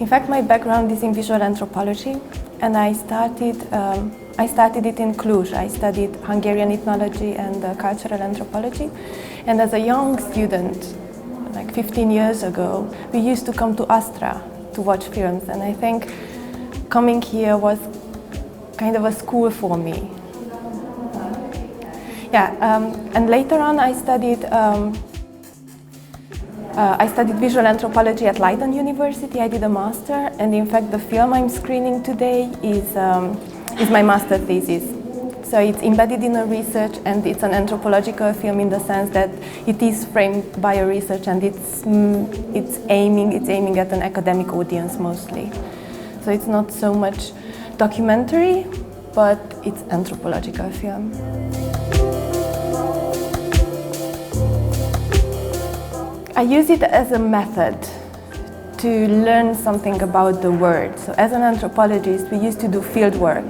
In fact, my background is in visual anthropology, and I started it in Cluj. I studied Hungarian ethnology and cultural anthropology. And as a young student, like 15 years ago, we used to come to Astra to watch films. And I think coming here was kind of a school for me. And later on I studied visual anthropology at Leiden University. I did a master, and in fact the film I'm screening today is my master thesis. So it's embedded in a research, and it's an anthropological film in the sense that it is framed by a research, and it's aiming at an academic audience mostly. So it's not so much documentary, but it's anthropological film. I use it as a method to learn something about the world. So as an anthropologist, we used to do field work,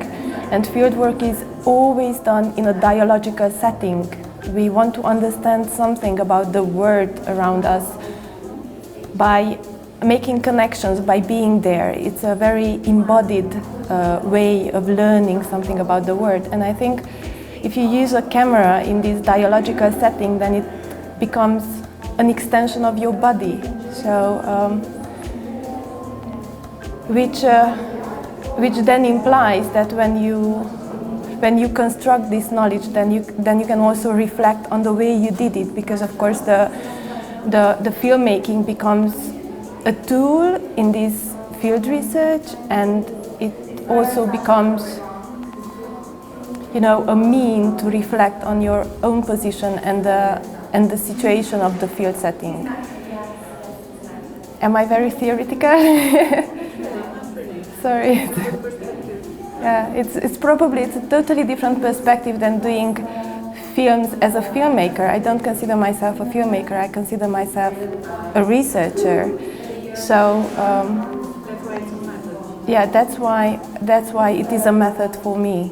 and field work is always done in a dialogical setting. We want to understand something about the world around us by making connections, by being there. It's a very embodied way of learning something about the world. And I think if you use a camera in this dialogical setting, then it becomes an extension of your body, so which then implies that when you construct this knowledge, then you can also reflect on the way you did it, because of course the filmmaking becomes a tool in this field research, and it also becomes, you know, a mean to reflect on your own position and the situation of the field setting. Am I very theoretical? Sorry. Yeah, it's a totally different perspective than doing films as a filmmaker. I don't consider myself a filmmaker. I consider myself a researcher. So that's why it's a method. Yeah, that's why it is a method for me.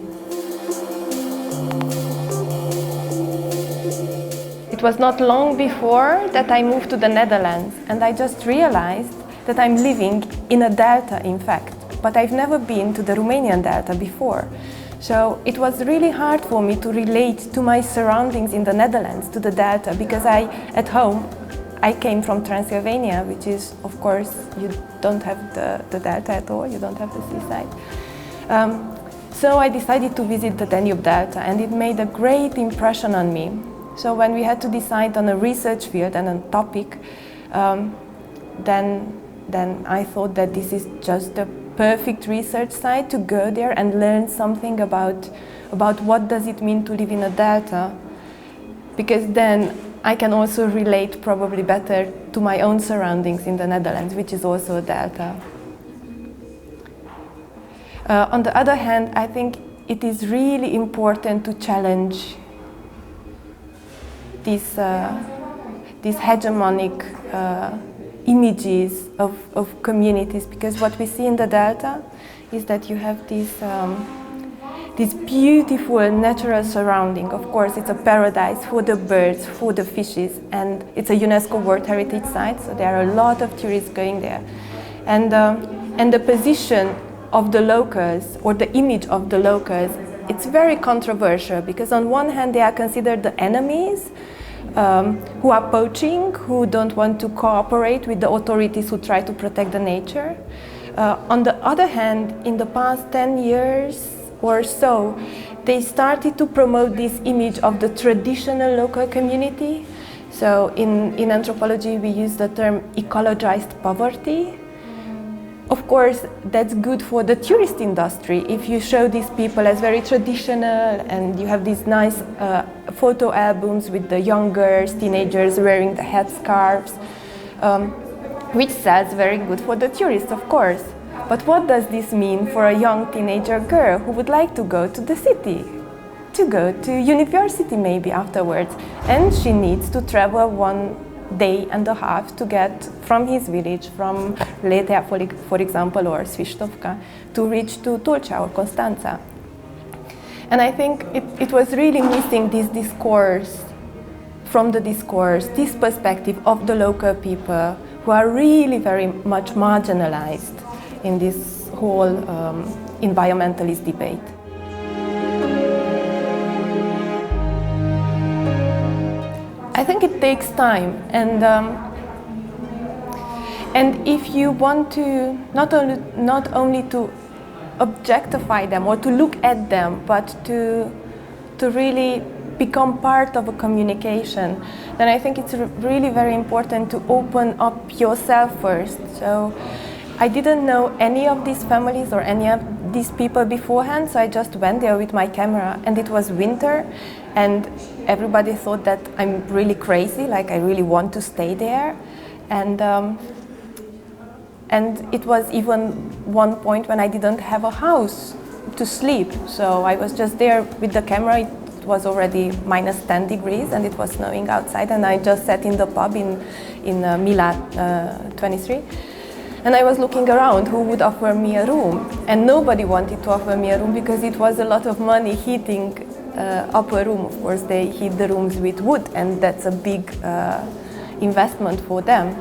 It was not long before that I moved to the Netherlands, and I just realized that I'm living in a delta, in fact, but I've never been to the Romanian delta before. So it was really hard for me to relate to my surroundings in the Netherlands, to the delta, because at home, I came from Transylvania, which is, of course, you don't have the delta at all, you don't have the seaside. So I decided to visit the Danube Delta, and it made a great impression on me. So when we had to decide on a research field and a topic, then I thought that this is just the perfect research site to go there and learn something about what does it mean to live in a delta, because then I can also relate probably better to my own surroundings in the Netherlands, which is also a delta. On the other hand, I think it is really important to challenge these hegemonic images of communities, because what we see in the delta is that you have this beautiful natural surrounding. Of course, it's a paradise for the birds, for the fishes, and it's a UNESCO World Heritage Site, so there are a lot of tourists going there. And the position of the locals, or the image of the locals, it's very controversial, because on one hand they are considered the enemies, who are poaching, who don't want to cooperate with the authorities who try to protect the nature. On the other hand, in the past 10 years or so, they started to promote this image of the traditional local community. So in anthropology we use the term ecologized poverty. Of course, that's good for the tourist industry if you show these people as very traditional, and you have these nice photo albums with the young girls, teenagers wearing the headscarves, which sells very good for the tourists, of course. But what does this mean for a young teenager girl who would like to go to the city, to go to university maybe afterwards, and she needs to travel 1 day and a half to get from his village, from Letea, for example, or Svistovka, to reach to Tulcea or Constanța. And I think it was really missing this discourse, this perspective of the local people who are really very much marginalized. in this whole environmentalist debate. I think it takes time, and if you want to not only to objectify them or to look at them, but to really become part of a communication, then I think it's really very important to open up yourself first. So I didn't know any of these families or any of these people beforehand, so I just went there with my camera, and it was winter, and everybody thought that I'm really crazy, like I really want to stay there. And it was even one point when I didn't have a house to sleep, so I was just there with the camera. It was already minus 10 degrees and it was snowing outside, and I just sat in the pub in Mila 23. And I was looking around who would offer me a room, and nobody wanted to offer me a room because it was a lot of money heating up a room. Of course, they heat the rooms with wood, and that's a big investment for them.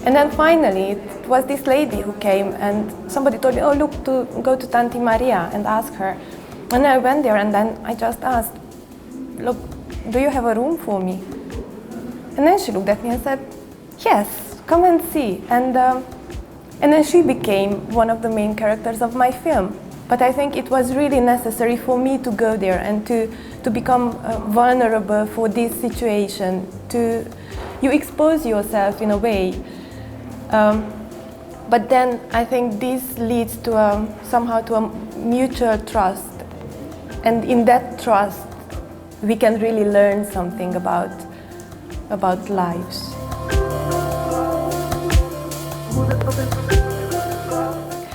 And then finally, it was this lady who came, and somebody told me, "Oh, look, go to Tanti Maria and ask her." And I went there, and then I just asked, "Look, do you have a room for me?" And then she looked at me and said, "Yes, come and see." And then she became one of the main characters of my film. But I think it was really necessary for me to go there and to become vulnerable for this situation. You expose yourself in a way. But then I think this leads to somehow to a mutual trust. And in that trust, we can really learn something about lives.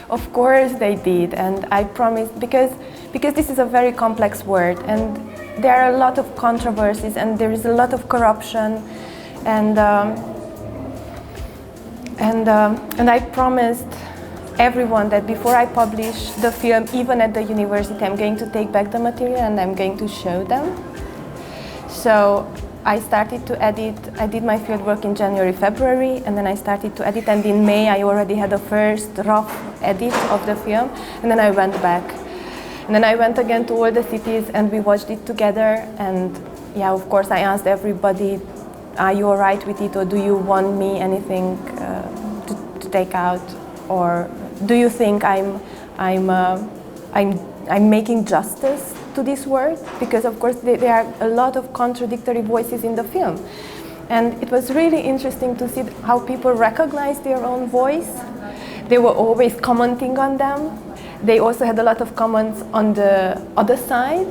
Of course they did, and I promised, because this is a very complex word, and there are a lot of controversies, and there is a lot of corruption, and I promised everyone that before I publish the film, even at the university, I'm going to take back the material and I'm going to show them. So I started to edit. I did my field work in January, February, and then I started to edit, and in May I already had a first rough edit of the film, and then I went back. And then I went again to all the cities and we watched it together, and yeah, of course I asked everybody, are you all right with it, or do you want me anything to take out, or do you think I'm making justice to this word? Because of course there are a lot of contradictory voices in the film, and it was really interesting to see how people recognize their own voice. They were always commenting on them. They also had a lot of comments on the other side,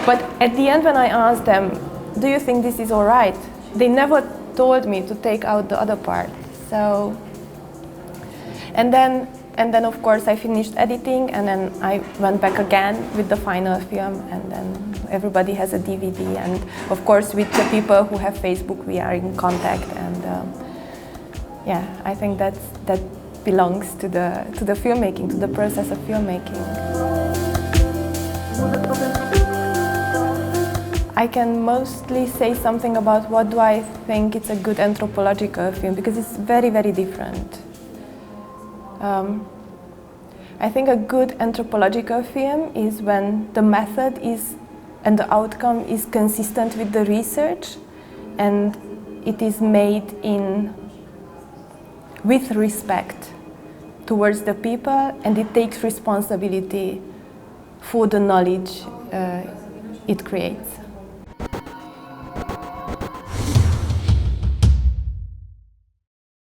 but at the end when I asked them, do you think this is all right, they never told me to take out the other part. So and then of course I finished editing, and then I went back again with the final film, and then everybody has a DVD, and of course with the people who have Facebook we are in contact, and yeah, I think that belongs to the filmmaking, to the process of filmmaking. I can mostly say something about what do I think it's a good anthropological film, because it's very, very different. I think a good anthropological film is when the method is and the outcome is consistent with the research, and it is made with respect towards the people, and it takes responsibility for the knowledge it creates.